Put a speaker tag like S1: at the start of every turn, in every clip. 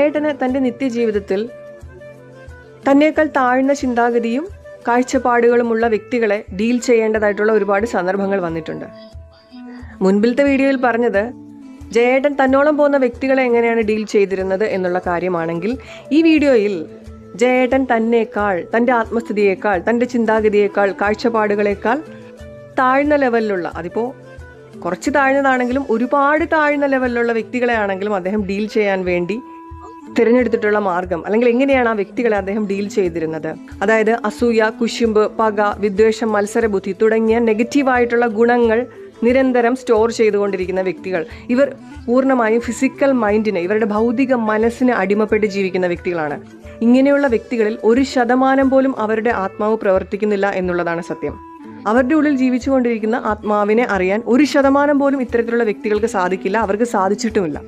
S1: ജയേട്ടന് തൻ്റെ നിത്യജീവിതത്തിൽ തന്നേക്കാൾ താഴ്ന്ന ചിന്താഗതിയും കാഴ്ചപ്പാടുകളുമുള്ള വ്യക്തികളെ ഡീൽ ചെയ്യേണ്ടതായിട്ടുള്ള ഒരുപാട് സന്ദർഭങ്ങൾ വന്നിട്ടുണ്ട്. മുൻപിലത്തെ വീഡിയോയിൽ പറഞ്ഞത് ജയേട്ടൻ തന്നോളം പോകുന്ന വ്യക്തികളെ എങ്ങനെയാണ് ഡീൽ ചെയ്തിരുന്നത് എന്നുള്ള കാര്യമാണെങ്കിൽ, ഈ വീഡിയോയിൽ ജയേട്ടൻ തന്നേക്കാൾ, തൻ്റെ ആത്മസ്ഥിതിയേക്കാൾ, തൻ്റെ ചിന്താഗതിയേക്കാൾ, കാഴ്ചപ്പാടുകളേക്കാൾ താഴ്ന്ന ലെവലിലുള്ള, അതിപ്പോൾ കുറച്ച് താഴ്ന്നതാണെങ്കിലും ഒരുപാട് താഴ്ന്ന ലെവലിലുള്ള വ്യക്തികളെ ആണെങ്കിലും അദ്ദേഹം ഡീൽ ചെയ്യാൻ വേണ്ടി തിരഞ്ഞെടുത്തിട്ടുള്ള മാർഗം, അല്ലെങ്കിൽ എങ്ങനെയാണ് ആ വ്യക്തികളെ അദ്ദേഹം ഡീൽ ചെയ്തിരുന്നത്. അതായത് അസൂയ, കുശുമ്പ്, പക, വിദ്വേഷം, മത്സരബുദ്ധി തുടങ്ങിയ നെഗറ്റീവായിട്ടുള്ള ഗുണങ്ങൾ നിരന്തരം സ്റ്റോർ ചെയ്തുകൊണ്ടിരിക്കുന്ന വ്യക്തികൾ. ഇവർ പൂർണ്ണമായും ഫിസിക്കൽ മൈൻഡിന്, ഇവരുടെ ഭൗതിക മനസ്സിന് അടിമപ്പെട്ട് ജീവിക്കുന്ന വ്യക്തികളാണ്. ഇങ്ങനെയുള്ള വ്യക്തികളിൽ 1% പോലും അവരുടെ ആത്മാവ് പ്രവർത്തിക്കുന്നില്ല എന്നുള്ളതാണ് സത്യം. അവരുടെ ഉള്ളിൽ ജീവിച്ചുകൊണ്ടിരിക്കുന്ന ആത്മാവിനെ അറിയാൻ 1% പോലും ഇത്തരത്തിലുള്ള വ്യക്തികൾക്ക് സാധിക്കില്ല, അവർക്ക് സാധിച്ചിട്ടുമില്ല.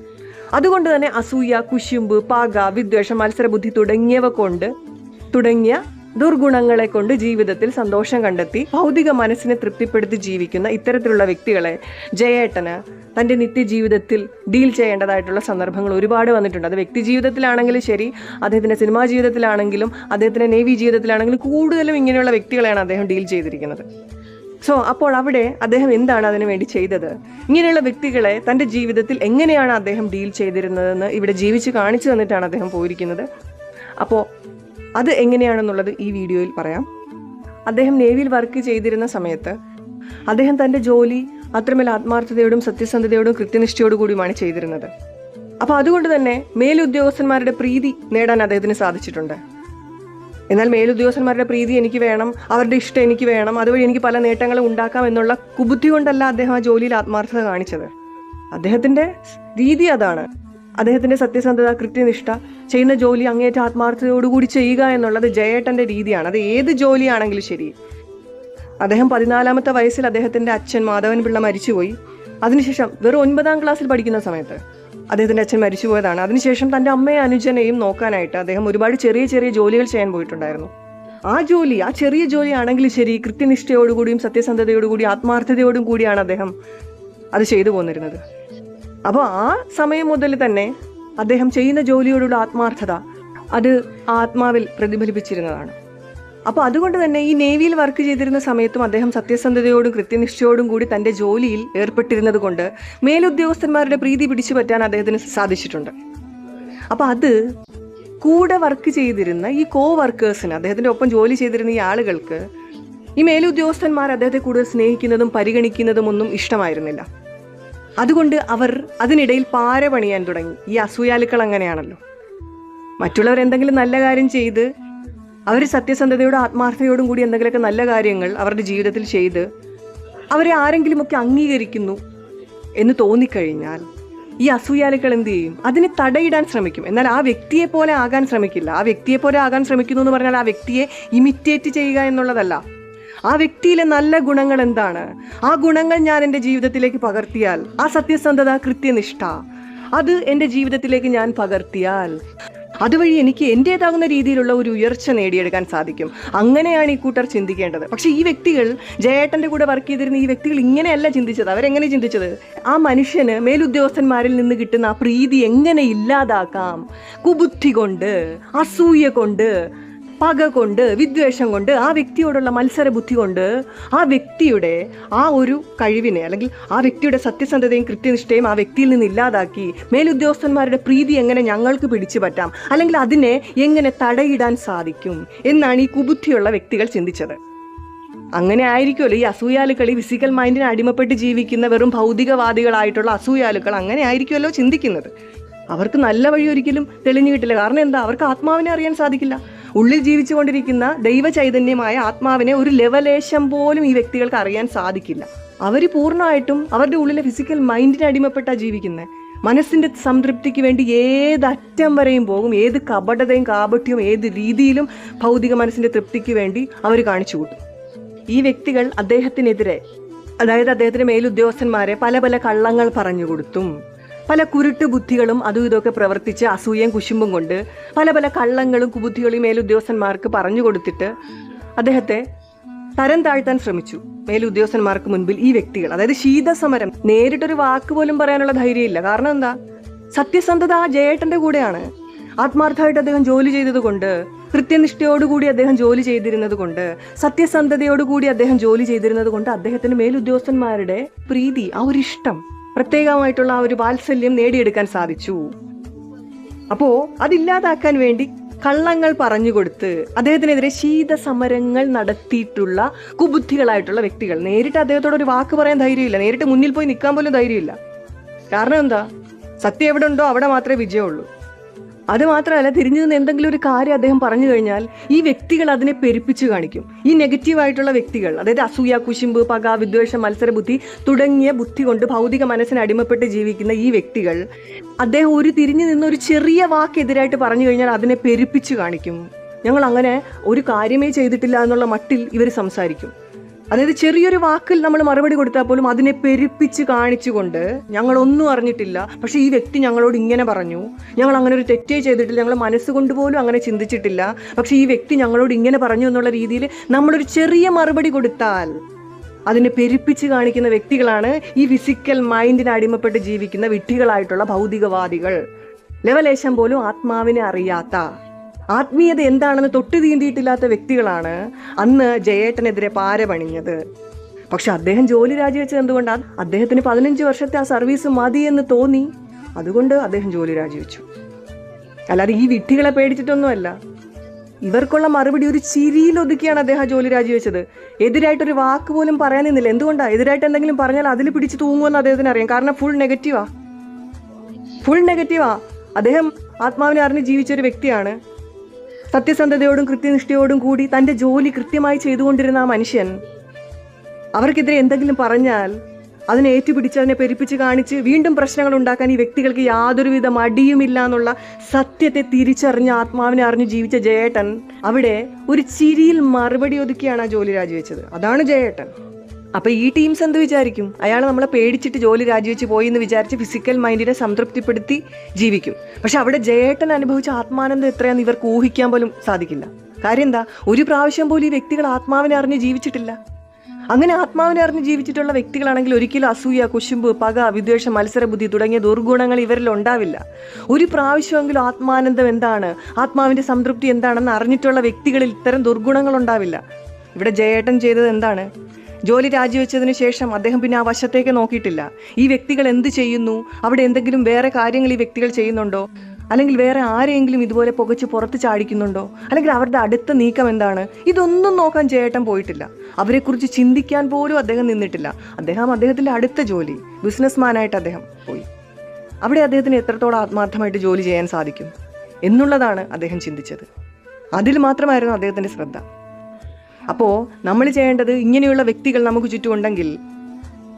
S1: അതുകൊണ്ട് തന്നെ അസൂയ, കുശുമ്പ്, പക, വിദ്വേഷം, മത്സരബുദ്ധി തുടങ്ങിയ ദുർഗുണങ്ങളെ കൊണ്ട് ജീവിതത്തിൽ സന്തോഷം കണ്ടെത്തി ഭൗതിക മനസ്സിനെ തൃപ്തിപ്പെടുത്തി ജീവിക്കുന്ന ഇത്തരത്തിലുള്ള വ്യക്തികളെ ജയേട്ടന് തൻ്റെ നിത്യജീവിതത്തിൽ ഡീൽ ചെയ്യേണ്ടതായിട്ടുള്ള സന്ദർഭങ്ങൾ ഒരുപാട് വന്നിട്ടുണ്ട്. അത് വ്യക്തി ജീവിതത്തിലാണെങ്കിലും ശരി, അദ്ദേഹത്തിൻ്റെ സിനിമാ ജീവിതത്തിലാണെങ്കിലും, അദ്ദേഹത്തിൻ്റെ നേവി ജീവിതത്തിലാണെങ്കിലും കൂടുതലും ഇങ്ങനെയുള്ള വ്യക്തികളെയാണ് അദ്ദേഹം ഡീൽ ചെയ്തിരിക്കുന്നത്. അപ്പോൾ അവിടെ അദ്ദേഹം എന്താണ് അതിനു വേണ്ടി ചെയ്തത്? ഇങ്ങനെയുള്ള വ്യക്തികളെ തൻ്റെ ജീവിതത്തിൽ എങ്ങനെയാണ് അദ്ദേഹം ഡീൽ ചെയ്തിരുന്നതെന്ന് ഇവിടെ ജീവിച്ച് കാണിച്ചു തന്നിട്ടാണ് അദ്ദേഹം പോയിരിക്കുന്നത്. അപ്പോൾ അത് എങ്ങനെയാണെന്നുള്ളത് ഈ വീഡിയോയിൽ പറയാം. അദ്ദേഹം നേവിയിൽ വർക്ക് ചെയ്തിരുന്ന സമയത്ത് അദ്ദേഹം തൻ്റെ ജോലി അത്രമേൽ ആത്മാർത്ഥതയോടും സത്യസന്ധതയോടും കൃത്യനിഷ്ഠയോടു കൂടിയുമാണ് ചെയ്തിരുന്നത്. അപ്പോൾ അതുകൊണ്ട് തന്നെ മേലുദ്യോഗസ്ഥന്മാരുടെ പ്രീതി നേടാൻ അദ്ദേഹത്തിന് സാധിച്ചിട്ടുണ്ട്. എന്നാൽ മേലുദ്യോഗസ്ഥന്മാരുടെ പ്രീതി എനിക്ക് വേണം, അവരുടെ ഇഷ്ടം എനിക്ക് വേണം, അതുവഴി എനിക്ക് പല നേട്ടങ്ങളും ഉണ്ടാക്കാം എന്നുള്ള കുബുദ്ധി കൊണ്ടല്ല അദ്ദേഹം ആ ജോലിയിൽ ആത്മാർത്ഥത കാണിച്ചത്. അദ്ദേഹത്തിൻ്റെ രീതി അതാണ്. അദ്ദേഹത്തിൻ്റെ സത്യസന്ധത, കൃത്യനിഷ്ഠ, ചെയ്യുന്ന ജോലി അങ്ങേയറ്റ ആത്മാർത്ഥതയോടുകൂടി ചെയ്യുക എന്നുള്ളത് ജയേട്ടൻ്റെ രീതിയാണ്. അത് ഏത് ജോലിയാണെങ്കിലും ശരി. അദ്ദേഹം 14ാമത്തെ വയസ്സിൽ അദ്ദേഹത്തിൻ്റെ അച്ഛൻ മാധവൻ പിള്ള മരിച്ചുപോയി. അതിനുശേഷം വെറും 9ാം ക്ലാസ്സിൽ പഠിക്കുന്ന സമയത്ത് അദ്ദേഹത്തിൻ്റെ അച്ഛൻ മരിച്ചുപോയതാണ്. അതിനുശേഷം തൻ്റെ അമ്മയെ അനുജനെയും നോക്കാനായിട്ട് അദ്ദേഹം ഒരുപാട് ചെറിയ ചെറിയ ജോലികൾ ചെയ്യാൻ പോയിട്ടുണ്ടായിരുന്നു. ആ ചെറിയ ജോലി ആണെങ്കിലും ശരി, കൃത്യനിഷ്ഠയോടുകൂടിയും സത്യസന്ധതയോടുകൂടി ആത്മാർത്ഥതയോടും കൂടിയാണ് അദ്ദേഹം അത് ചെയ്തു പോന്നിരുന്നത്. അപ്പോൾ ആ സമയം മുതൽ തന്നെ അദ്ദേഹം ചെയ്യുന്ന ജോലിയോടുള്ള ആത്മാർത്ഥത അത് ആത്മാവിൽ പ്രതിഫലിപ്പിച്ചിരുന്നതാണ്. അപ്പോൾ അതുകൊണ്ട് തന്നെ ഈ നേവിയിൽ വർക്ക് ചെയ്തിരുന്ന സമയത്തും അദ്ദേഹം സത്യസന്ധതയോടും കൃത്യനിഷ്ഠയോടും കൂടി തൻ്റെ ജോലിയിൽ ഏർപ്പെട്ടിരുന്നത് കൊണ്ട് മേലുദ്യോഗസ്ഥന്മാരുടെ പ്രീതി പിടിച്ചു പറ്റാൻ അദ്ദേഹത്തിന് സാധിച്ചിട്ടുണ്ട്. അപ്പോൾ അത് കൂടെ വർക്ക് ചെയ്തിരുന്ന ഈ വർക്കേഴ്സിന്, അദ്ദേഹത്തിൻ്റെ ഒപ്പം ജോലി ചെയ്തിരുന്ന ഈ ആളുകൾക്ക് ഈ മേലുദ്യോഗസ്ഥന്മാർ അദ്ദേഹത്തെ കൂടുതൽ സ്നേഹിക്കുന്നതും പരിഗണിക്കുന്നതും ഒന്നും ഇഷ്ടമായിരുന്നില്ല. അതുകൊണ്ട് അവർ അതിനിടയിൽ പാര പണിയാൻ തുടങ്ങി. ഈ അസൂയാലുക്കൾ അങ്ങനെയാണല്ലോ. മറ്റുള്ളവർ എന്തെങ്കിലും നല്ല കാര്യം ചെയ്ത് അവർ സത്യസന്ധതയോടും ആത്മാർത്ഥതയോടും കൂടി എന്തെങ്കിലുമൊക്കെ നല്ല കാര്യങ്ങൾ അവരുടെ ജീവിതത്തിൽ ചെയ്ത് അവരെ ആരെങ്കിലുമൊക്കെ അംഗീകരിക്കുന്നു എന്ന് തോന്നിക്കഴിഞ്ഞാൽ ഈ അസൂയാലുക്കൾ എന്ത് ചെയ്യും? അതിനെ തടയിടാൻ ശ്രമിക്കും. എന്നാൽ ആ വ്യക്തിയെ പോലെ ആകാൻ ശ്രമിക്കില്ല. ആ വ്യക്തിയെ പോലെ ആകാൻ ശ്രമിക്കുന്നു എന്ന് പറഞ്ഞാൽ ആ വ്യക്തിയെ ഇമിറ്റേറ്റ് ചെയ്യുക എന്നുള്ളതല്ല. ആ വ്യക്തിയിലെ നല്ല ഗുണങ്ങൾ എന്താണ്, ആ ഗുണങ്ങൾ ഞാൻ എൻ്റെ ജീവിതത്തിലേക്ക് പകർത്തിയാൽ, ആ സത്യസന്ധത, കൃത്യനിഷ്ഠ അത് എൻ്റെ ജീവിതത്തിലേക്ക് ഞാൻ പകർത്തിയാൽ അതുവഴി എനിക്ക് എൻ്റേതാകുന്ന രീതിയിലുള്ള ഒരു ഉയർച്ച നേടിയെടുക്കാൻ സാധിക്കും. അങ്ങനെയാണ് ഈ കൂട്ടർ ചിന്തിക്കേണ്ടത്. പക്ഷേ ഈ വ്യക്തികൾ, ജയേട്ടൻ്റെ കൂടെ വർക്ക് ചെയ്തിരുന്ന ഈ വ്യക്തികൾ ഇങ്ങനെയല്ല ചിന്തിച്ചത്. അവരെങ്ങനെ ചിന്തിച്ചത്? ആ മനുഷ്യന് മേലുദ്യോഗസ്ഥന്മാരിൽ നിന്ന് കിട്ടുന്ന ആ പ്രീതി എങ്ങനെ ഇല്ലാതാക്കാം? കുബുദ്ധി കൊണ്ട്, അസൂയ കൊണ്ട്, പക കൊണ്ട്, വിദ്വേഷം കൊണ്ട്, ആ വ്യക്തിയോടുള്ള മത്സരബുദ്ധി കൊണ്ട് ആ വ്യക്തിയുടെ ആ ഒരു കഴിവിനെ, അല്ലെങ്കിൽ ആ വ്യക്തിയുടെ സത്യസന്ധതയും കൃത്യനിഷ്ഠയും ആ വ്യക്തിയിൽ നിന്ന് ഇല്ലാതാക്കി മേലുദ്യോഗസ്ഥന്മാരുടെ പ്രീതി എങ്ങനെ ഞങ്ങൾക്ക് പിടിച്ചു പറ്റാം, അല്ലെങ്കിൽ അതിനെ എങ്ങനെ തടയിടാൻ സാധിക്കും എന്നാണ് ഈ കുബുദ്ധിയുള്ള വ്യക്തികൾ ചിന്തിച്ചത്. അങ്ങനെ ആയിരിക്കുമല്ലോ ഈ അസൂയാലുക്കൾ, ഈ ഫിസിക്കൽ മൈൻഡിന് അടിമപ്പെട്ട് ജീവിക്കുന്ന വെറും ഭൗതികവാദികളായിട്ടുള്ള അസൂയാലുക്കൾ അങ്ങനെ ആയിരിക്കുമല്ലോ ചിന്തിക്കുന്നത്. അവർക്ക് നല്ല വഴി ഒരിക്കലും തെളിഞ്ഞു കിട്ടില്ല. കാരണം എന്താ? അവർക്ക് ആത്മാവിനെ അറിയാൻ സാധിക്കില്ല. ഉള്ളിൽ ജീവിച്ചുകൊണ്ടിരിക്കുന്ന ദൈവചൈതന്യമായ ആത്മാവിനെ ഒരു ലെവലേശം പോലും ഈ വ്യക്തികൾക്ക് അറിയാൻ സാധിക്കില്ല. അവർ പൂർണ്ണമായിട്ടും അവരുടെ ഉള്ളിലെ ഫിസിക്കൽ മൈൻഡിന് അടിമപ്പെട്ടാണ് ജീവിക്കുന്നത്. മനസ്സിൻ്റെ സംതൃപ്തിക്ക് വേണ്ടി ഏതറ്റം വരെയും പോകും. ഏത് കപടതയും കാപട്യവും ഏത് രീതിയിലും ഭൗതിക മനസ്സിൻ്റെ തൃപ്തിക്ക് വേണ്ടി അവർ കാണിച്ചു കൂട്ടും. ഈ വ്യക്തികൾ അദ്ദേഹത്തിനെതിരെ, അതായത് അദ്ദേഹത്തിൻ്റെ മേലുദ്യോഗസ്ഥന്മാരെ പല പല കള്ളങ്ങൾ പറഞ്ഞു കൊടുത്തും പല കുരുട്ട് ബുദ്ധികളും അതും ഇതൊക്കെ പ്രവർത്തിച്ച് അസൂയയും കുശുമ്പും കൊണ്ട് പല പല കള്ളങ്ങളും കുബുദ്ധികളും മേലുദ്യോഗസ്ഥന്മാർക്ക് പറഞ്ഞു കൊടുത്തിട്ട് അദ്ദേഹത്തെ തരം താഴ്ത്താൻ ശ്രമിച്ചു. മേലുദ്യോഗസ്ഥന്മാർക്ക് മുൻപിൽ ഈ വ്യക്തികൾ, അതായത് ശീതസമരം, നേരിട്ടൊരു വാക്ക് പോലും പറയാനുള്ള ധൈര്യമില്ല. കാരണം എന്താ? സത്യസന്ധത ആ ജയേട്ടൻ്റെ കൂടെയാണ്. ആത്മാർത്ഥമായിട്ട് അദ്ദേഹം ജോലി ചെയ്തതുകൊണ്ട്, കൃത്യനിഷ്ഠയോടുകൂടി അദ്ദേഹം ജോലി ചെയ്തിരുന്നത് കൊണ്ട്, സത്യസന്ധതയോടുകൂടി അദ്ദേഹം ജോലി ചെയ്തിരുന്നത് കൊണ്ട് അദ്ദേഹത്തിന് മേലുദ്യോഗസ്ഥന്മാരുടെ പ്രീതി, ആ ഒരു ഇഷ്ടം, പ്രത്യേകമായിട്ടുള്ള ആ ഒരു വാത്സല്യം നേടിയെടുക്കാൻ സാധിച്ചു. അപ്പോൾ അതില്ലാതാക്കാൻ വേണ്ടി കള്ളങ്ങൾ പറഞ്ഞുകൊടുത്ത് അദ്ദേഹത്തിനെതിരെ ശീതസമരങ്ങൾ നടത്തിയിട്ടുള്ള കുബുദ്ധികളായിട്ടുള്ള വ്യക്തികൾ. നേരിട്ട് അദ്ദേഹത്തോട് ഒരു വാക്ക് പറയാൻ ധൈര്യമില്ല, നേരിട്ട് മുന്നിൽ പോയി നിൽക്കാൻ പോലും ധൈര്യമില്ല. കാരണം എന്താ? സത്യം എവിടെ ഉണ്ടോ അവിടെ മാത്രമേ വിജയമുള്ളൂ. അത് മാത്രമല്ല, തിരിഞ്ഞു നിന്ന് എന്തെങ്കിലും ഒരു കാര്യം അദ്ദേഹം പറഞ്ഞു കഴിഞ്ഞാൽ ഈ വ്യക്തികൾ അതിനെ പെരുപ്പിച്ചു കാണിക്കും. ഈ നെഗറ്റീവായിട്ടുള്ള വ്യക്തികൾ, അതായത് അസൂയ, കുശുമ്പ്, പക, വിദ്വേഷം, മത്സരബുദ്ധി തുടങ്ങിയ ബുദ്ധി കൊണ്ട് ഭൗതിക മനസ്സിന് അടിമപ്പെട്ട് ജീവിക്കുന്ന ഈ വ്യക്തികൾ അദ്ദേഹം ഒരു തിരിഞ്ഞു നിന്ന് ഒരു ചെറിയ വാക്കെതിരായിട്ട് പറഞ്ഞു കഴിഞ്ഞാൽ അതിനെ പെരുപ്പിച്ചു കാണിക്കും. ഞങ്ങൾ അങ്ങനെ ഒരു കാര്യമേ ചെയ്തിട്ടില്ല എന്നുള്ള മട്ടിൽ ഇവർ സംസാരിക്കും. അതായത് ചെറിയൊരു വാക്കിൽ നമ്മൾ മറുപടി കൊടുത്താൽ പോലും അതിനെ പെരുപ്പിച്ച് കാണിച്ചുകൊണ്ട് ഞങ്ങളൊന്നും അറിഞ്ഞിട്ടില്ല, പക്ഷേ ഈ വ്യക്തി ഞങ്ങളോട് ഇങ്ങനെ പറഞ്ഞു, ഞങ്ങൾ അങ്ങനെ ഒരു തെറ്റേ ചെയ്തിട്ടില്ല, ഞങ്ങൾ മനസ്സുകൊണ്ട് പോലും അങ്ങനെ ചിന്തിച്ചിട്ടില്ല, പക്ഷേ ഈ വ്യക്തി ഞങ്ങളോട് ഇങ്ങനെ പറഞ്ഞു എന്നുള്ള രീതിയിൽ നമ്മളൊരു ചെറിയ മറുപടി കൊടുത്താൽ അതിനെ പെരുപ്പിച്ച് കാണിക്കുന്ന വ്യക്തികളാണ് ഈ ഫിസിക്കൽ മൈൻഡിന് അടിമപ്പെട്ട് ജീവിക്കുന്ന വിഡ്ഢികളായിട്ടുള്ള ഭൗതികവാദികൾ. ലവലേശം പോലും ആത്മാവിനെ അറിയാത്ത, ആത്മീയത എന്താണെന്ന് തൊട്ട് തീണ്ടിയിട്ടില്ലാത്ത വ്യക്തികളാണ് അന്ന് ജയേട്ടനെതിരെ പാര പണിഞ്ഞത്. പക്ഷെ അദ്ദേഹം ജോലി രാജിവെച്ചത് എന്തുകൊണ്ടാണ്? അദ്ദേഹത്തിന് 15 വർഷത്തെ ആ സർവീസ് മതി എന്ന് തോന്നി, അതുകൊണ്ട് അദ്ദേഹം ജോലി രാജിവെച്ചു. അല്ലാതെ ഈ വിഡ്ഢികളെ പേടിച്ചിട്ടൊന്നുമല്ല. ഇവർക്കുള്ള മറുപടി ഒരു ചിരിയിൽ ഒതുക്കിയാണ് അദ്ദേഹം ജോലി രാജിവെച്ചത്. എതിരായിട്ടൊരു വാക്ക് പോലും പറയാൻ നിന്നില്ല. എന്തുകൊണ്ടാണ്? എതിരായിട്ട് എന്തെങ്കിലും പറഞ്ഞാൽ അതിൽ പിടിച്ച് തൂങ്ങുമെന്ന് അദ്ദേഹത്തിന് അറിയാം. കാരണം ഫുൾ നെഗറ്റീവാ. അദ്ദേഹം ആത്മാവിനെ അറിഞ്ഞ് ജീവിച്ചൊരു വ്യക്തിയാണ്. സത്യസന്ധതയോടും കൃത്യനിഷ്ഠയോടും കൂടി തൻ്റെ ജോലി കൃത്യമായി ചെയ്തുകൊണ്ടിരുന്ന ആ മനുഷ്യൻ അവർക്കെതിരെ എന്തെങ്കിലും പറഞ്ഞാൽ അതിനെ ഏറ്റുപിടിച്ച് അതിനെ പെരുപ്പിച്ച് കാണിച്ച് വീണ്ടും പ്രശ്നങ്ങൾ ഉണ്ടാക്കാൻ ഈ വ്യക്തികൾക്ക് യാതൊരുവിധ മടിയുമില്ല എന്നുള്ള സത്യത്തെ തിരിച്ചറിഞ്ഞ് ആത്മാവിനെ അറിഞ്ഞ് ജീവിച്ച ജയേട്ടൻ അവിടെ ഒരു ചിരിയിൽ മറുപടി ഒതുക്കിയാണ് ആ ജോലി രാജിവെച്ചത്. അതാണ് ജയേട്ടൻ. അപ്പോൾ ഈ ടീംസ് എന്ത് വിചാരിക്കും? അയാൾ നമ്മളെ പേടിച്ചിട്ട് ജോലി രാജിവെച്ച് പോയി എന്ന് വിചാരിച്ച് ഫിസിക്കൽ മൈൻഡിനെ സംതൃപ്തിപ്പെടുത്തി ജീവിക്കും. പക്ഷെ അവിടെ ജയേട്ടൻ അനുഭവിച്ച ആത്മാനന്ദം എത്രയാണെന്ന് ഇവർക്ക് ഊഹിക്കാൻ പോലും സാധിക്കില്ല. കാര്യം എന്താ? ഒരു പ്രാവശ്യം പോലും ഈ വ്യക്തികൾ ആത്മാവിനെ അറിഞ്ഞ് ജീവിച്ചിട്ടില്ല. അങ്ങനെ ആത്മാവിനെ അറിഞ്ഞ് ജീവിച്ചിട്ടുള്ള വ്യക്തികളാണെങ്കിൽ ഒരിക്കലും അസൂയ, കുശുമ്പ്, പക, വിദ്വേഷം, മത്സരബുദ്ധി തുടങ്ങിയ ദുർഗുണങ്ങൾ ഇവരിൽ ഉണ്ടാവില്ല. ഒരു പ്രാവശ്യമെങ്കിലും ആത്മാനന്ദം എന്താണ്, ആത്മാവിൻ്റെ സംതൃപ്തി എന്താണെന്ന് അറിഞ്ഞിട്ടുള്ള വ്യക്തികളിൽ ഇത്തരം ദുർഗുണങ്ങൾ ഉണ്ടാവില്ല. ഇവിടെ ജയേട്ടൻ ചെയ്തത് എന്താണ്? ജോലി രാജിവെച്ചതിന് ശേഷം അദ്ദേഹം പിന്നെ ആ വശത്തേക്ക് നോക്കിയിട്ടില്ല. ഈ വ്യക്തികൾ എന്ത് ചെയ്യുന്നു, അവിടെ എന്തെങ്കിലും വേറെ കാര്യങ്ങൾ ഈ വ്യക്തികൾ ചെയ്യുന്നുണ്ടോ, അല്ലെങ്കിൽ വേറെ ആരെങ്കിലും ഇതുപോലെ പുകച്ച് പുറത്ത് ചാടിക്കുന്നുണ്ടോ, അല്ലെങ്കിൽ അവരുടെ അടുത്ത നീക്കം എന്താണ്, ഇതൊന്നും നോക്കാൻ ജയേട്ടൻ പോയിട്ടില്ല. അവരെക്കുറിച്ച് ചിന്തിക്കാൻ പോലും അദ്ദേഹം നിന്നിട്ടില്ല. അദ്ദേഹത്തിൻ്റെ അടുത്ത ജോലി, ബിസിനസ്മാനായിട്ട് അദ്ദേഹം പോയി. അവിടെ അദ്ദേഹത്തിന് എത്രത്തോളം ആത്മാർത്ഥമായിട്ട് ജോലി ചെയ്യാൻ സാധിക്കും എന്നുള്ളതാണ് അദ്ദേഹം ചിന്തിച്ചത്. അതിൽ മാത്രമായിരുന്നു അദ്ദേഹത്തിൻ്റെ ശ്രദ്ധ. അപ്പോൾ നമ്മൾ ചെയ്യേണ്ടത്, ഇങ്ങനെയുള്ള വ്യക്തികൾ നമുക്ക് ചുറ്റുമുണ്ടെങ്കിൽ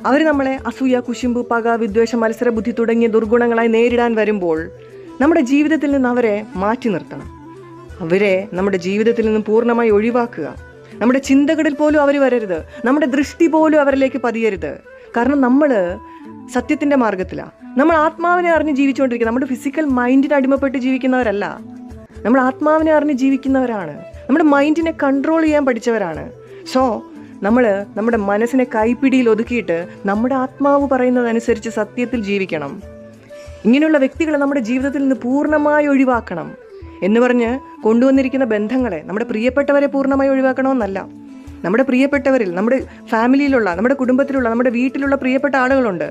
S1: അവർ നമ്മളെ അസൂയ, കുശുമ്പ്, പക, വിദ്വേഷം, മത്സരബുദ്ധി തുടങ്ങിയ ദുർഗുണങ്ങളായി നേരിടാൻ വരുമ്പോൾ നമ്മുടെ ജീവിതത്തിൽ നിന്ന് അവരെ മാറ്റി നിർത്തണം. അവരെ നമ്മുടെ ജീവിതത്തിൽ നിന്ന് പൂർണ്ണമായി ഒഴിവാക്കുക. നമ്മുടെ ചിന്തകളിൽ പോലും അവർ വരരുത്, നമ്മുടെ ദൃഷ്ടി പോലും അവരിലേക്ക് പതിയരുത്. കാരണം നമ്മൾ സത്യത്തിൻ്റെ മാർഗത്തിലാണ്. നമ്മൾ ആത്മാവിനെ അറിഞ്ഞ് ജീവിച്ചുകൊണ്ടിരിക്കുക. നമ്മുടെ ഫിസിക്കൽ മൈൻഡിന് അടിമപ്പെട്ട് ജീവിക്കുന്നവരല്ല, നമ്മൾ ആത്മാവിനെ അറിഞ്ഞ് ജീവിക്കുന്നവരാണ്. നമ്മുടെ മൈൻഡിനെ കൺട്രോൾ ചെയ്യാൻ പഠിച്ചവരാണ്. സോ നമ്മൾ നമ്മുടെ മനസ്സിനെ കൈപ്പിടിയിൽ ഒതുക്കിയിട്ട് നമ്മുടെ ആത്മാവ് പറയുന്നതനുസരിച്ച് സത്യത്തിൽ ജീവിക്കണം. ഇങ്ങനെയുള്ള വ്യക്തികളെ നമ്മുടെ ജീവിതത്തിൽ നിന്ന് പൂർണ്ണമായി ഒഴിവാക്കണം എന്ന് പറഞ്ഞ് കൊണ്ടുവന്നിരിക്കുന്ന ബന്ധങ്ങളെ, നമ്മുടെ പ്രിയപ്പെട്ടവരെ പൂർണ്ണമായി ഒഴിവാക്കണമെന്നല്ല. നമ്മുടെ പ്രിയപ്പെട്ടവരിൽ, നമ്മുടെ ഫാമിലിയിലുള്ള, നമ്മുടെ കുടുംബത്തിലുള്ള, നമ്മുടെ വീട്ടിലുള്ള പ്രിയപ്പെട്ട ആളുകളുണ്ട്.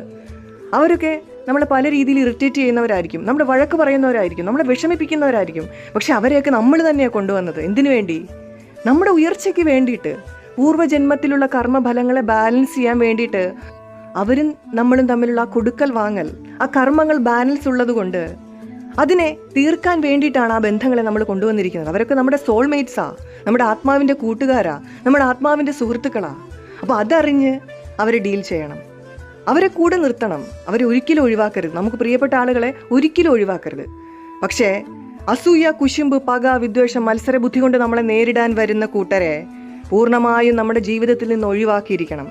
S1: അവരൊക്കെ നമ്മളെ പല രീതിയിൽ ഇറിറ്റേറ്റ് ചെയ്യുന്നവരായിരിക്കും, നമ്മുടെ വഴക്ക് പറയുന്നവരായിരിക്കും, നമ്മളെ വിഷമിപ്പിക്കുന്നവരായിരിക്കും. പക്ഷെ അവരെയൊക്കെ നമ്മൾ തന്നെയാണ് കൊണ്ടുവന്നത്. എന്തിനു വേണ്ടി? നമ്മുടെ ഉയർച്ചയ്ക്ക് വേണ്ടിയിട്ട്, പൂർവ്വജന്മത്തിലുള്ള കർമ്മഫലങ്ങളെ ബാലൻസ് ചെയ്യാൻ വേണ്ടിയിട്ട്. അവരും നമ്മളും തമ്മിലുള്ള ആ കൊടുക്കൽ വാങ്ങൽ, ആ കർമ്മങ്ങൾ ബാലൻസ് ഉള്ളത് കൊണ്ട് അതിനെ തീർക്കാൻ വേണ്ടിയിട്ടാണ് ആ ബന്ധങ്ങളെ നമ്മൾ കൊണ്ടുവന്നിരിക്കുന്നത്. അവരൊക്കെ നമ്മുടെ സോൾമേറ്റ്സാ, നമ്മുടെ ആത്മാവിൻ്റെ കൂട്ടുകാരാ, നമ്മുടെ ആത്മാവിൻ്റെ സുഹൃത്തുക്കളാ. അപ്പോൾ അതറിഞ്ഞ് അവരെ ഡീൽ ചെയ്യണം, അവരെ കൂടെ നിർത്തണം. അവരെ ഒരിക്കലും ഒഴിവാക്കരുത്. നമുക്ക് പ്രിയപ്പെട്ട ആളുകളെ ഒരിക്കലും ഒഴിവാക്കരുത്. പക്ഷേ അസൂയ, കുശുമ്പ്, പക, വിദ്വേഷം, മത്സരബുദ്ധി കൊണ്ട് നമ്മളെ നേരിടാൻ വരുന്ന കൂട്ടരെ പൂർണ്ണമായും നമ്മുടെ ജീവിതത്തിൽ നിന്ന് ഒഴിവാക്കിയിരിക്കണം.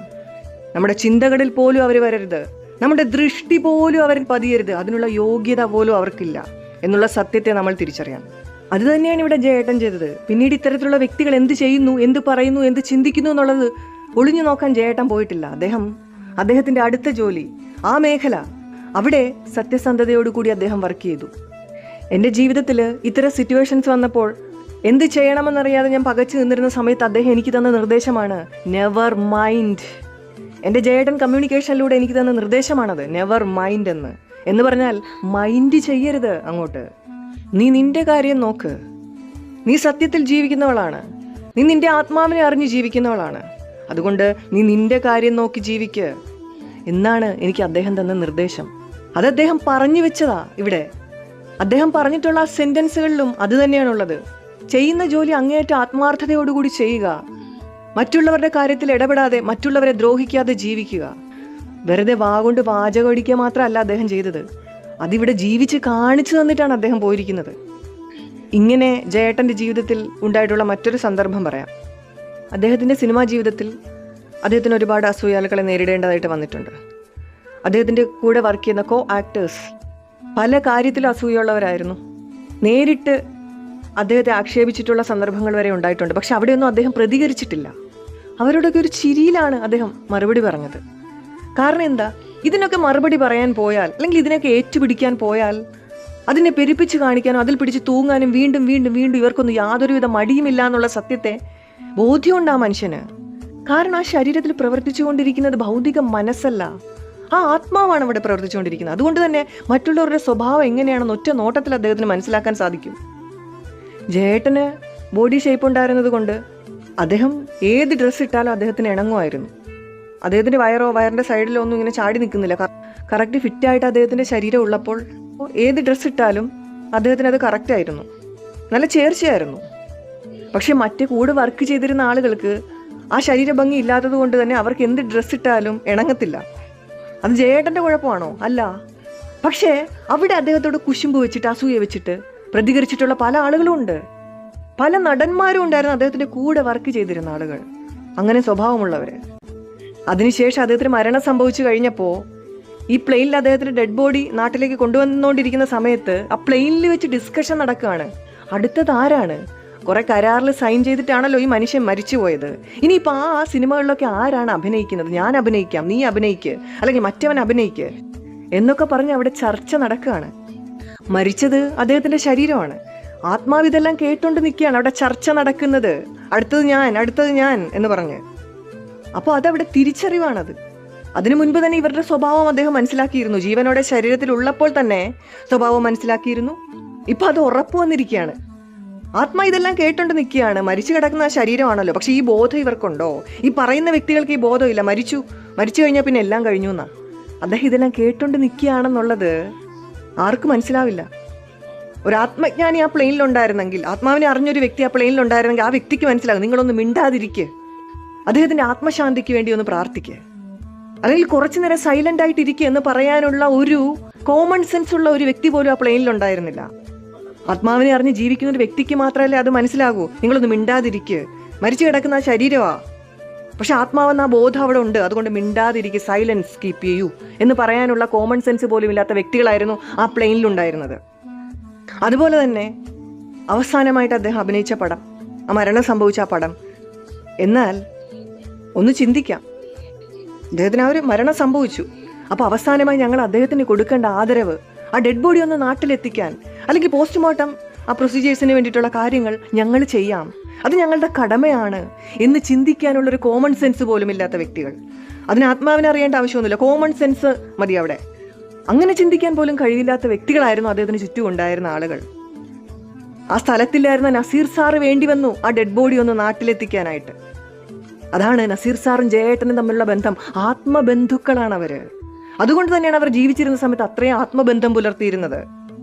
S1: നമ്മുടെ ചിന്തകളിൽ പോലും അവർ വരരുത്, നമ്മുടെ ദൃഷ്ടി പോലും അവരിൽ പതിയരുത്. അതിനുള്ള യോഗ്യത പോലും അവർക്കില്ല എന്നുള്ള സത്യത്തെ നമ്മൾ തിരിച്ചറിയണം. അത് തന്നെയാണ് ഇവിടെ ജയേട്ടൻ ചെയ്തത്. പിന്നീട് ഇത്തരത്തിലുള്ള വ്യക്തികൾ എന്ത് ചെയ്യുന്നു, എന്ത് പറയുന്നു, എന്ത് ചിന്തിക്കുന്നു എന്നുള്ളത് ഒളിഞ്ഞു നോക്കാൻ ജയേട്ടൻ പോയിട്ടില്ല. അദ്ദേഹത്തിൻ്റെ അടുത്ത ജോലി, ആ മേഖല, അവിടെ സത്യസന്ധതയോടുകൂടി അദ്ദേഹം വർക്ക് ചെയ്തു. എൻ്റെ ജീവിതത്തിൽ ഇത്തരം സിറ്റുവേഷൻസ് വന്നപ്പോൾ എന്ത് ചെയ്യണമെന്നറിയാതെ ഞാൻ പകച്ചു നിന്നിരുന്ന സമയത്ത് അദ്ദേഹം എനിക്ക് തന്ന നിർദ്ദേശമാണ് നെവർ മൈൻഡ്. എൻ്റെ ജയേട്ടൻ കമ്മ്യൂണിക്കേഷനിലൂടെ എനിക്ക് തന്ന നിർദ്ദേശമാണത്, നെവർ മൈൻഡ് എന്ന് പറഞ്ഞാൽ മൈൻഡ് ചെയ്യരുത് അങ്ങോട്ട്. നീ നിന്റെ കാര്യം നോക്ക്. നീ സത്യത്തിൽ ജീവിക്കുന്നവളാണ്, നീ നിന്റെ ആത്മാവിനെ അറിഞ്ഞ് ജീവിക്കുന്നവളാണ്. അതുകൊണ്ട് നീ നിന്റെ കാര്യം നോക്കി ജീവിക്ക് എന്നാണ് എനിക്ക് അദ്ദേഹം തന്ന നിർദ്ദേശം. അത് അദ്ദേഹം പറഞ്ഞു വെച്ചതാ. ഇവിടെ അദ്ദേഹം പറഞ്ഞിട്ടുള്ള ആ സെന്റൻസുകളിലും അത് തന്നെയാണുള്ളത്. ചെയ്യുന്ന ജോലി അങ്ങേയറ്റ ആത്മാർത്ഥതയോടുകൂടി ചെയ്യുക, മറ്റുള്ളവരുടെ കാര്യത്തിൽ ഇടപെടാതെ മറ്റുള്ളവരെ ദ്രോഹിക്കാതെ ജീവിക്കുക. വെറുതെ വാഗൊണ്ട് വാചകം അടിക്കുക മാത്രമല്ല അദ്ദേഹം ചെയ്തത്, അതിവിടെ ജീവിച്ച് കാണിച്ചു തന്നിട്ടാണ് അദ്ദേഹം പോയിരിക്കുന്നത്. ഇങ്ങനെ ജയേട്ടൻ്റെ ജീവിതത്തിൽ ഉണ്ടായിട്ടുള്ള മറ്റൊരു സന്ദർഭം പറയാം. അദ്ദേഹത്തിൻ്റെ സിനിമാ ജീവിതത്തിൽ അദ്ദേഹത്തിന് ഒരുപാട് അസൂയാലുകളെ നേരിടേണ്ടതായിട്ട് വന്നിട്ടുണ്ട്. അദ്ദേഹത്തിൻ്റെ കൂടെ വർക്ക് ചെയ്യുന്ന കോ ആക്ടേഴ്സ് പല കാര്യത്തിലും അസൂയുള്ളവരായിരുന്നു. നേരിട്ട് അദ്ദേഹത്തെ ആക്ഷേപിച്ചിട്ടുള്ള സന്ദർഭങ്ങൾ വരെ ഉണ്ടായിട്ടുണ്ട്. പക്ഷെ അവിടെയൊന്നും അദ്ദേഹം പ്രതികരിച്ചിട്ടില്ല. അവരോടൊക്കെ ഒരു ചിരിയിലാണ് അദ്ദേഹം മറുപടി പറഞ്ഞത്. കാരണം എന്താ, ഇതിനൊക്കെ മറുപടി പറയാൻ പോയാൽ അല്ലെങ്കിൽ ഇതിനൊക്കെ ഏറ്റുപിടിക്കാൻ പോയാൽ അതിനെ പെരുപ്പിച്ച് കാണിക്കാനോ അതിൽ പിടിച്ച് തൂങ്ങാനും വീണ്ടും വീണ്ടും വീണ്ടും ഇവർക്കൊന്നും യാതൊരുവിധ മടിയുമില്ല എന്നുള്ള സത്യത്തെ ബോധ്യമുണ്ട് ആ മനുഷ്യന്. കാരണം ആ ശരീരത്തിൽ പ്രവർത്തിച്ചുകൊണ്ടിരിക്കുന്നത് ഭൗതിക മനസ്സല്ല, ആ ആത്മാവാണ് അവിടെ പ്രവർത്തിച്ചുകൊണ്ടിരിക്കുന്നത്. അതുകൊണ്ട് തന്നെ മറ്റുള്ളവരുടെ സ്വഭാവം എങ്ങനെയാണെന്ന് ഒറ്റ നോട്ടത്തിൽ അദ്ദേഹത്തിന് മനസ്സിലാക്കാൻ സാധിക്കും. ജയേട്ടന് ബോഡി ഷേപ്പ് ഉണ്ടായിരുന്നത് കൊണ്ട് അദ്ദേഹം ഏത് ഡ്രസ്സ് ഇട്ടാലും അദ്ദേഹത്തിന് ഇണങ്ങുമായിരുന്നു. അദ്ദേഹത്തിൻ്റെ വയറിൻ്റെ സൈഡിലോ ഒന്നും ഇങ്ങനെ ചാടി നിൽക്കുന്നില്ല. കറക്റ്റ് ഫിറ്റായിട്ട് അദ്ദേഹത്തിൻ്റെ ശരീരം ഉള്ളപ്പോൾ ഏത് ഡ്രസ്സ് ഇട്ടാലും അദ്ദേഹത്തിന് അത് കറക്റ്റായിരുന്നു, നല്ല ചേർച്ചയായിരുന്നു. പക്ഷെ മറ്റേ കൂടെ വർക്ക് ചെയ്തിരുന്ന ആളുകൾക്ക് ആ ശരീരഭംഗി ഇല്ലാത്തത് കൊണ്ട് തന്നെ അവർക്ക് എന്ത് ഡ്രസ്സ് ഇട്ടാലും ഇണങ്ങത്തില്ല. അത് ജയേട്ടൻ്റെ കുഴപ്പമാണോ? അല്ല. പക്ഷേ അവിടെ അദ്ദേഹത്തോട് കുശുമ്പ് വെച്ചിട്ട് അസൂയ വെച്ചിട്ട് പ്രതികരിച്ചിട്ടുള്ള പല ആളുകളും ഉണ്ട്. പല നടന്മാരും ഉണ്ടായിരുന്നു അദ്ദേഹത്തിൻ്റെ കൂടെ വർക്ക് ചെയ്തിരുന്ന ആളുകൾ, അങ്ങനെ സ്വഭാവമുള്ളവർ. അതിനുശേഷം അദ്ദേഹത്തിന് മരണം സംഭവിച്ചു കഴിഞ്ഞപ്പോൾ ഈ പ്ലെയിനിൽ അദ്ദേഹത്തിൻ്റെ ഡെഡ് ബോഡി നാട്ടിലേക്ക് കൊണ്ടുവന്നുകൊണ്ടിരിക്കുന്ന സമയത്ത് ആ പ്ലെയിനിൽ വെച്ച് ഡിസ്കഷൻ നടക്കുകയാണ്. അടുത്തത് ആരാണ്? കുറെ കരാറിൽ സൈൻ ചെയ്തിട്ടാണല്ലോ ഈ മനുഷ്യൻ മരിച്ചുപോയത്. ഇനിയിപ്പോൾ ആ സിനിമകളിലൊക്കെ ആരാണ് അഭിനയിക്കുന്നത്? ഞാൻ അഭിനയിക്കാം, നീ അഭിനയിക്ക്, അല്ലെങ്കിൽ മറ്റവൻ അഭിനയിക്ക് എന്നൊക്കെ പറഞ്ഞ് അവിടെ ചർച്ച നടക്കുകയാണ്. മരിച്ചത് അദ്ദേഹത്തിൻ്റെ ശരീരമാണ്. ആത്മാവ് ഇതെല്ലാം കേട്ടോണ്ട് നിൽക്കുകയാണ്. അവിടെ ചർച്ച നടക്കുന്നത്, അടുത്തത് ഞാൻ എന്ന് പറഞ്ഞ്. അപ്പോൾ അതവിടെ തിരിച്ചറിവാണത്. അതിനു മുൻപ് തന്നെ ഇവരുടെ സ്വഭാവം അദ്ദേഹം മനസ്സിലാക്കിയിരുന്നു. ജീവനോടെ ശരീരത്തിൽ ഉള്ളപ്പോൾ തന്നെ സ്വഭാവം മനസ്സിലാക്കിയിരുന്നു. ഇപ്പം അത് ഉറപ്പ് വന്നിരിക്കുകയാണ്. ആത്മാ ഇതെല്ലാം കേട്ടോണ്ട് നിൽക്കുകയാണ്. മരിച്ചു കിടക്കുന്ന ആ ശരീരമാണല്ലോ. പക്ഷെ ഈ ബോധം ഇവർക്കുണ്ടോ? ഈ പറയുന്ന വ്യക്തികൾക്ക് ഈ ബോധമില്ല. മരിച്ചു കഴിഞ്ഞാൽ പിന്നെ എല്ലാം കഴിഞ്ഞു എന്നാ. അദ്ദേഹം ഇതെല്ലാം കേട്ടോണ്ട് നിൽക്കുകയാണെന്നുള്ളത് ആർക്കും മനസ്സിലാവില്ല. ഒരു ആത്മജ്ഞാനി ആ പ്ലെയിനിലുണ്ടായിരുന്നെങ്കിൽ, ആത്മാവിനെ അറിഞ്ഞൊരു വ്യക്തി ആ പ്ലെയിനിലുണ്ടായിരുന്നെങ്കിൽ ആ വ്യക്തിക്ക് മനസ്സിലാകും, നിങ്ങളൊന്ന് മിണ്ടാതിരിക്കുക, അദ്ദേഹത്തിൻ്റെ ആത്മശാന്തിക്ക് വേണ്ടി ഒന്ന് പ്രാർത്ഥിക്കുക, അല്ലെങ്കിൽ കുറച്ചു നേരം സൈലന്റ് ആയിട്ടിരിക്കുക എന്ന് പറയാനുള്ള ഒരു കോമൺ സെൻസ് ഉള്ള ഒരു വ്യക്തി പോലും ആ പ്ലെയിനിലുണ്ടായിരുന്നില്ല. ആത്മാവിനെ അറിഞ്ഞ് ജീവിക്കുന്ന ഒരു വ്യക്തിക്ക് മാത്രമല്ലേ അത് മനസ്സിലാകൂ, നിങ്ങളൊന്ന് മിണ്ടാതിരിക്കുക, മരിച്ചു കിടക്കുന്ന ആ ശരീരമാ, പക്ഷെ ആത്മാവെന്ന ആ ബോധം അവിടെ ഉണ്ട്, അതുകൊണ്ട് മിണ്ടാതിരിക്കുക, സൈലൻസ് കീപ്പ് ചെയ്യൂ എന്ന് പറയാനുള്ള കോമൺ സെൻസ് പോലും ഇല്ലാത്ത വ്യക്തികളായിരുന്നു ആ പ്ലെയിനിലുണ്ടായിരുന്നത്. അതുപോലെ തന്നെ അവസാനമായിട്ട് അദ്ദേഹം അഭിനയിച്ച പടം, ആ മരണം സംഭവിച്ച ആ പടം. എന്നാൽ ഒന്ന് ചിന്തിക്കാം, അദ്ദേഹത്തിന് ആ ഒരു മരണം സംഭവിച്ചു. അപ്പോൾ അവസാനമായി ഞങ്ങൾ അദ്ദേഹത്തിന് കൊടുക്കേണ്ട ആദരവ്, ആ ഡെഡ് ബോഡി ഒന്ന് നാട്ടിലെത്തിക്കാൻ, അല്ലെങ്കിൽ പോസ്റ്റ്മോർട്ടം ആ പ്രൊസീജിയേഴ്സിന് വേണ്ടിയിട്ടുള്ള കാര്യങ്ങൾ ഞങ്ങൾ ചെയ്യാം, അത് ഞങ്ങളുടെ കടമയാണ് എന്ന് ചിന്തിക്കാനുള്ളൊരു കോമൺ സെൻസ് പോലും ഇല്ലാത്ത വ്യക്തികൾ. അതിന് ആത്മാവിനെ അറിയേണ്ട ആവശ്യമൊന്നുമില്ല, കോമൺ സെൻസ് മതി അവിടെ. അങ്ങനെ ചിന്തിക്കാൻ പോലും കഴിയില്ലാത്ത വ്യക്തികളായിരുന്നു അദ്ദേഹത്തിന് ചുറ്റും ഉണ്ടായിരുന്ന ആളുകൾ. ആ സ്ഥലത്തില്ലായിരുന്ന നസീർ സാറ് വേണ്ടി വന്നു ആ ഡെഡ് ബോഡി ഒന്ന് നാട്ടിലെത്തിക്കാനായിട്ട്. അതാണ് നസീർ സാറും ജയേട്ടനും തമ്മിലുള്ള ബന്ധം. ആത്മബന്ധുക്കളാണ് അവര്. അതുകൊണ്ട് തന്നെയാണ് അവർ ജീവിച്ചിരുന്ന സമയത്ത് അത്രയും ആത്മബന്ധം പുലർത്തിയിരുന്നത്.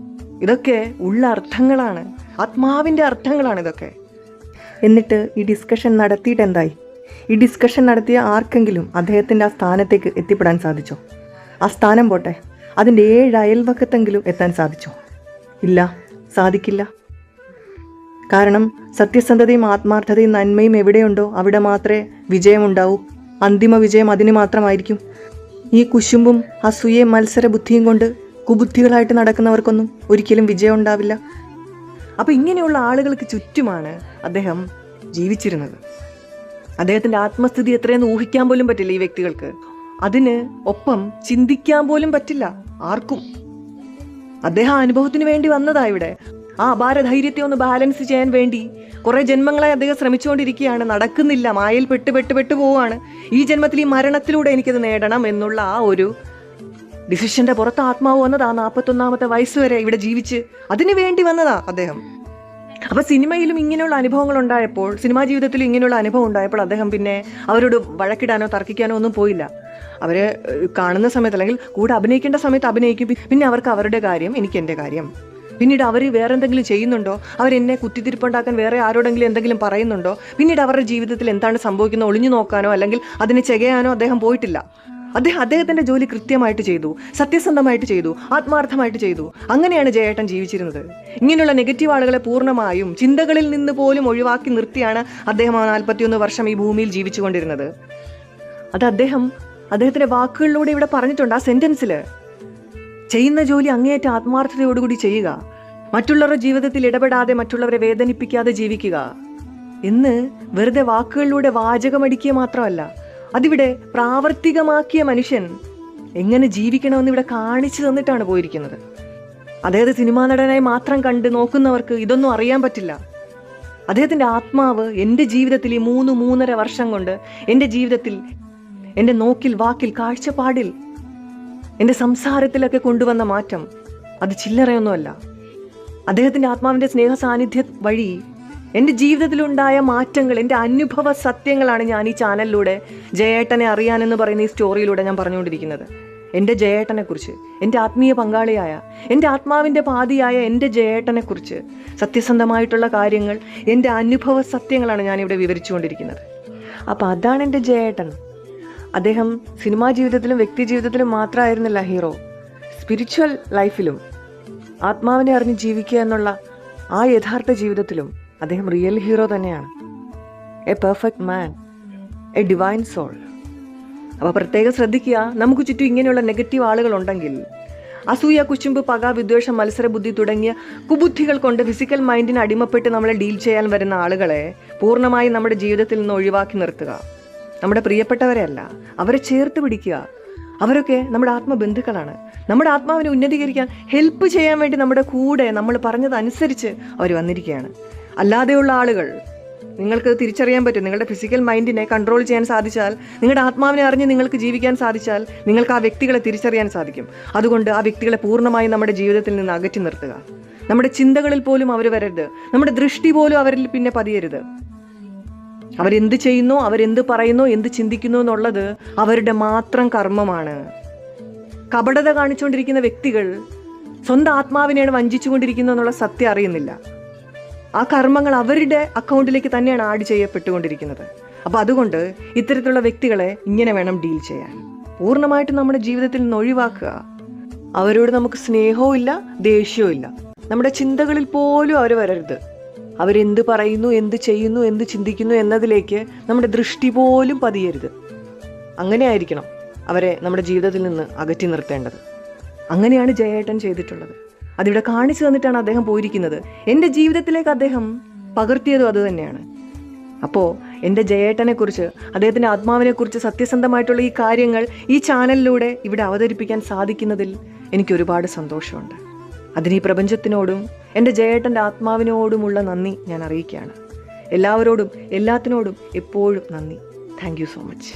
S1: ഇതൊക്കെ ഉള്ള അർത്ഥങ്ങളാണ്, ആത്മാവിൻ്റെ അർത്ഥങ്ങളാണ് ഇതൊക്കെ. എന്നിട്ട് ഈ ഡിസ്കഷൻ നടത്തിയിട്ട് എന്തായി? ഈ ഡിസ്കഷൻ നടത്തിയ ആർക്കെങ്കിലും അദ്ദേഹത്തിൻ്റെ ആ സ്ഥാനത്തേക്ക് എത്തിപ്പെടാൻ സാധിച്ചോ? ആ സ്ഥാനം പോട്ടെ, അതിൻ്റെ 7 അയൽവക്കത്തെങ്കിലും എത്താൻ സാധിച്ചോ? ഇല്ല, സാധിക്കില്ല. കാരണം സത്യസന്ധതയും ആത്മാർത്ഥതയും നന്മയും എവിടെയുണ്ടോ അവിടെ മാത്രമേ വിജയമുണ്ടാവൂ. അന്തിമ വിജയം അതിന് മാത്രമായിരിക്കും. ഈ കുശുമ്പും അസൂയയും മത്സര ബുദ്ധിയും കൊണ്ട് കുബുദ്ധികളായിട്ട് നടക്കുന്നവർക്കൊന്നും ഒരിക്കലും വിജയം ഉണ്ടാവില്ല. അപ്പോൾ ഇങ്ങനെയുള്ള ആളുകൾക്ക് ചുറ്റുമാണ് അദ്ദേഹം ജീവിച്ചിരുന്നത്. അദ്ദേഹത്തിൻ്റെ ആത്മസ്ഥിതി എത്രയെന്ന് ഊഹിക്കാൻ പോലും പറ്റില്ല ഈ വ്യക്തികൾക്ക്. അതിന് ഒപ്പം ചിന്തിക്കാൻ പോലും പറ്റില്ല ആർക്കും. അദ്ദേഹം ആ അനുഭവത്തിന് വേണ്ടി വന്നതാ ഇവിടെ. ആ അപാര ധൈര്യത്തെ ഒന്ന് ബാലൻസ് ചെയ്യാൻ വേണ്ടി കുറേ ജന്മങ്ങളായി അദ്ദേഹം ശ്രമിച്ചുകൊണ്ടിരിക്കുകയാണ്. നടക്കുന്നില്ല, മായയിൽ പെട്ട് പോവുകയാണ്. ഈ ജന്മത്തിൽ ഈ മരണത്തിലൂടെ എനിക്കത് നേടണം എന്നുള്ള ആ ഒരു ഡിസിഷന്റെ പുറത്ത് ആത്മാവ് വന്നതാ. 41 വയസ്സ് വരെ ഇവിടെ ജീവിച്ച് അതിനു വേണ്ടി വന്നതാ അദ്ദേഹം. അപ്പൊ സിനിമയിലും ഇങ്ങനെയുള്ള അനുഭവങ്ങൾ ഉണ്ടായപ്പോൾ, സിനിമാ ജീവിതത്തിലും ഇങ്ങനെയുള്ള അനുഭവം ഉണ്ടായപ്പോൾ അദ്ദേഹം പിന്നെ അവരോട് വഴക്കിടാനോ തർക്കിക്കാനോ ഒന്നും പോയില്ല. അവരെ കാണുന്ന സമയത്ത് അല്ലെങ്കിൽ കൂടെ അഭിനയിക്കേണ്ട സമയത്ത് അഭിനയിക്കും. പിന്നെ അവർക്ക് അവരുടെ കാര്യം, എനിക്ക് എൻ്റെ കാര്യം. പിന്നീട് അവർ വേറെ എന്തെങ്കിലും ചെയ്യുന്നുണ്ടോ, അവരെന്നെ കുത്തിത്തിരിപ്പുണ്ടാക്കാൻ വേറെ ആരോടെങ്കിലും എന്തെങ്കിലും പറയുന്നുണ്ടോ, പിന്നീട് അവരുടെ ജീവിതത്തിൽ എന്താണ് സംഭവിക്കുന്നത് ഒളിഞ്ഞു നോക്കാനോ അല്ലെങ്കിൽ അതിനെ ചെകയാനോ അദ്ദേഹം പോയിട്ടില്ല. അദ്ദേഹത്തിന്റെ ജോലി കൃത്യമായിട്ട് ചെയ്തു, സത്യസന്ധമായിട്ട് ചെയ്തു, ആത്മാർത്ഥമായിട്ട് ചെയ്തു. അങ്ങനെയാണ് ജയേട്ടൻ ജീവിച്ചിരുന്നത്. ഇങ്ങനെയുള്ള നെഗറ്റീവ് ആളുകളെ പൂർണ്ണമായും ചിന്തകളിൽ നിന്ന് പോലും ഒഴിവാക്കി നിർത്തിയാണ് അദ്ദേഹം ആ 41 വർഷം ഈ ഭൂമിയിൽ ജീവിച്ചു കൊണ്ടിരുന്നത്. അത് അദ്ദേഹത്തിന്റെ വാക്കുകളിലൂടെ ഇവിടെ പറഞ്ഞിട്ടുണ്ട്. ആ സെന്റൻസിൽ ചെയ്യുന്ന ജോലി അങ്ങേയറ്റ ആത്മാർത്ഥതയോടുകൂടി ചെയ്യുക, മറ്റുള്ളവരുടെ ജീവിതത്തിൽ ഇടപെടാതെ മറ്റുള്ളവരെ വേദനിപ്പിക്കാതെ ജീവിക്കുക എന്ന് വെറുതെ വാക്കുകളിലൂടെ വാചകമടിക്കുക മാത്രമല്ല, അതിവിടെ പ്രാവർത്തികമാക്കിയ മനുഷ്യൻ എങ്ങനെ ജീവിക്കണമെന്ന് ഇവിടെ കാണിച്ചു തന്നിട്ടാണ് പോയിരിക്കുന്നത്. അദ്ദേഹത്തെ സിനിമാ നടനായി മാത്രം കണ്ട് നോക്കുന്നവർക്ക് ഇതൊന്നും അറിയാൻ പറ്റില്ല. അദ്ദേഹത്തിന്റെ ആത്മാവ് എൻ്റെ ജീവിതത്തിൽ ഈ 3-3.5 വർഷം കൊണ്ട് എൻ്റെ ജീവിതത്തിൽ, എൻ്റെ നോക്കിൽ, വാക്കിൽ, കാഴ്ചപ്പാടിൽ, എൻ്റെ സംസാരത്തിലൊക്കെ കൊണ്ടുവന്ന മാറ്റം അത് ചില്ലറയൊന്നുമല്ല. അദ്ദേഹത്തിൻ്റെ ആത്മാവിൻ്റെ സ്നേഹ സാന്നിധ്യം വഴി എൻ്റെ ജീവിതത്തിലുണ്ടായ മാറ്റങ്ങൾ, എൻ്റെ അനുഭവ സത്യങ്ങളാണ് ഞാൻ ഈ ചാനലിലൂടെ ജയേട്ടനെ അറിയാനെന്ന് പറയുന്ന ഈ സ്റ്റോറിയിലൂടെ ഞാൻ പറഞ്ഞുകൊണ്ടിരിക്കുന്നത്. എൻ്റെ ജയേട്ടനെക്കുറിച്ച്, എൻ്റെ ആത്മീയ പങ്കാളിയായ, എൻ്റെ ആത്മാവിൻ്റെ പാതിയായ എൻ്റെ ജയേട്ടനെക്കുറിച്ച് സത്യസന്ധമായിട്ടുള്ള കാര്യങ്ങൾ, എൻ്റെ അനുഭവ സത്യങ്ങളാണ് ഞാനിവിടെ വിവരിച്ചുകൊണ്ടിരിക്കുന്നത്. അപ്പോൾ അതാണ് എൻ്റെ ജയേട്ടൻ. അദ്ദേഹം സിനിമാ ജീവിതത്തിലും വ്യക്തി ജീവിതത്തിലും മാത്രമായിരുന്നില്ല ഹീറോ. സ്പിരിച്വൽ ലൈഫിലും ആത്മാവിനെ അറിഞ്ഞ് ജീവിക്കുക എന്നുള്ള ആ യഥാർത്ഥ ജീവിതത്തിലും അദ്ദേഹം റിയൽ ഹീറോ തന്നെയാണ്. A perfect man, a divine soul. അപ്പോൾ പ്രത്യേകം ശ്രദ്ധിക്കുക, നമുക്ക് ചുറ്റും ഇങ്ങനെയുള്ള നെഗറ്റീവ് ആളുകളുണ്ടെങ്കിൽ, അസൂയ, കുശുമ്പ്, പക, വിദ്വേഷം, മത്സരബുദ്ധി തുടങ്ങിയ കുബുദ്ധികൾ കൊണ്ട് ഫിസിക്കൽ മൈൻഡിന് അടിമപ്പെട്ട് നമ്മളെ ഡീൽ ചെയ്യാൻ വരുന്ന ആളുകളെ പൂർണ്ണമായും നമ്മുടെ ജീവിതത്തിൽ നിന്ന് ഒഴിവാക്കി നിർത്തുക. നമ്മുടെ പ്രിയപ്പെട്ടവരെ അല്ല, അവരെ ചേർത്ത് പിടിക്കുക. അവരൊക്കെ നമ്മുടെ ആത്മബന്ധുക്കളാണ്. നമ്മുടെ ആത്മാവിനെ ഉന്നതീകരിക്കാൻ ഹെൽപ്പ് ചെയ്യാൻ വേണ്ടി നമ്മുടെ കൂടെ നമ്മൾ പറഞ്ഞതനുസരിച്ച് അവർ വന്നിരിക്കുകയാണ്. അല്ലാതെയുള്ള ആളുകൾ, നിങ്ങൾക്ക് തിരിച്ചറിയാൻ പറ്റും. നിങ്ങളുടെ ഫിസിക്കൽ മൈൻഡിനെ കൺട്രോൾ ചെയ്യാൻ സാധിച്ചാൽ, നിങ്ങളുടെ ആത്മാവിനെ അറിഞ്ഞ് നിങ്ങൾക്ക് ജീവിക്കാൻ സാധിച്ചാൽ, നിങ്ങൾക്ക് ആ വ്യക്തികളെ തിരിച്ചറിയാൻ സാധിക്കും. അതുകൊണ്ട് ആ വ്യക്തികളെ പൂർണ്ണമായും നമ്മുടെ ജീവിതത്തിൽ നിന്ന് അകറ്റി നിർത്തുക. നമ്മുടെ ചിന്തകളിൽ പോലും അവർ വരരുത്, നമ്മുടെ ദൃഷ്ടി പോലും അവരിൽ പിന്നെ പതിയരുത്. അവരെന്ത് ചെയ്യുന്നോ, അവരെന്ത് പറയുന്നോ, എന്ത് ചിന്തിക്കുന്നു എന്നുള്ളത് അവരുടെ മാത്രം കർമ്മമാണ്. കപടത കാണിച്ചുകൊണ്ടിരിക്കുന്ന വ്യക്തികൾ സ്വന്തം ആത്മാവിനെയാണ് വഞ്ചിച്ചുകൊണ്ടിരിക്കുന്നത് എന്നുള്ള സത്യം അറിയുന്നില്ല. ആ കർമ്മങ്ങൾ അവരുടെ അക്കൗണ്ടിലേക്ക് തന്നെയാണ് ആഡ് ചെയ്യപ്പെട്ടുകൊണ്ടിരിക്കുന്നത്. അപ്പോൾ അതുകൊണ്ട് ഇത്തരത്തിലുള്ള വ്യക്തികളെ ഇങ്ങനെ വേണം ഡീൽ ചെയ്യാൻ. പൂർണ്ണമായിട്ടും നമ്മുടെ ജീവിതത്തിൽ നിന്ന് ഒഴിവാക്കുക. അവരോട് നമുക്ക് സ്നേഹവും ഇല്ല, ദേഷ്യവും ഇല്ല. നമ്മുടെ ചിന്തകളിൽ പോലും അവർ വരരുത്. അവരെന്ത് പറയുന്നു, എന്ത് ചെയ്യുന്നു, എന്ത് ചിന്തിക്കുന്നു എന്നതിലേക്ക് നമ്മുടെ ദൃഷ്ടി പോലും പതിയരുത്. അങ്ങനെ ആയിരിക്കണം അവരെ നമ്മുടെ ജീവിതത്തിൽ നിന്ന് അകറ്റി നിർത്തേണ്ടത്. അങ്ങനെയാണ് ജയേട്ടൻ ചെയ്തിട്ടുള്ളത്. അതിവിടെ കാണിച്ചു തന്നിട്ടാണ് അദ്ദേഹം പോയിരിക്കുന്നത്. എൻ്റെ ജീവിതത്തിലേക്ക് അദ്ദേഹം പകർത്തിയതും അതുതന്നെയാണ്. അപ്പോൾ എൻ്റെ ജയേട്ടനെക്കുറിച്ച്, അദ്ദേഹത്തിൻ്റെ ആത്മാവിനെക്കുറിച്ച് സത്യസന്ധമായിട്ടുള്ള ഈ കാര്യങ്ങൾ ഈ ചാനലിലൂടെ ഇവിടെ അവതരിപ്പിക്കാൻ സാധിക്കുന്നതിൽ എനിക്ക് ഒരുപാട് സന്തോഷമുണ്ട്. അതിന് ഈ പ്രപഞ്ചത്തിനോടും എൻ്റെ ജയേട്ടൻ്റെ ആത്മാവിനോടുമുള്ള നന്ദി ഞാൻ അറിയിക്കുകയാണ്. എല്ലാവരോടും എല്ലാത്തിനോടും എപ്പോഴും നന്ദി. Thank you so much.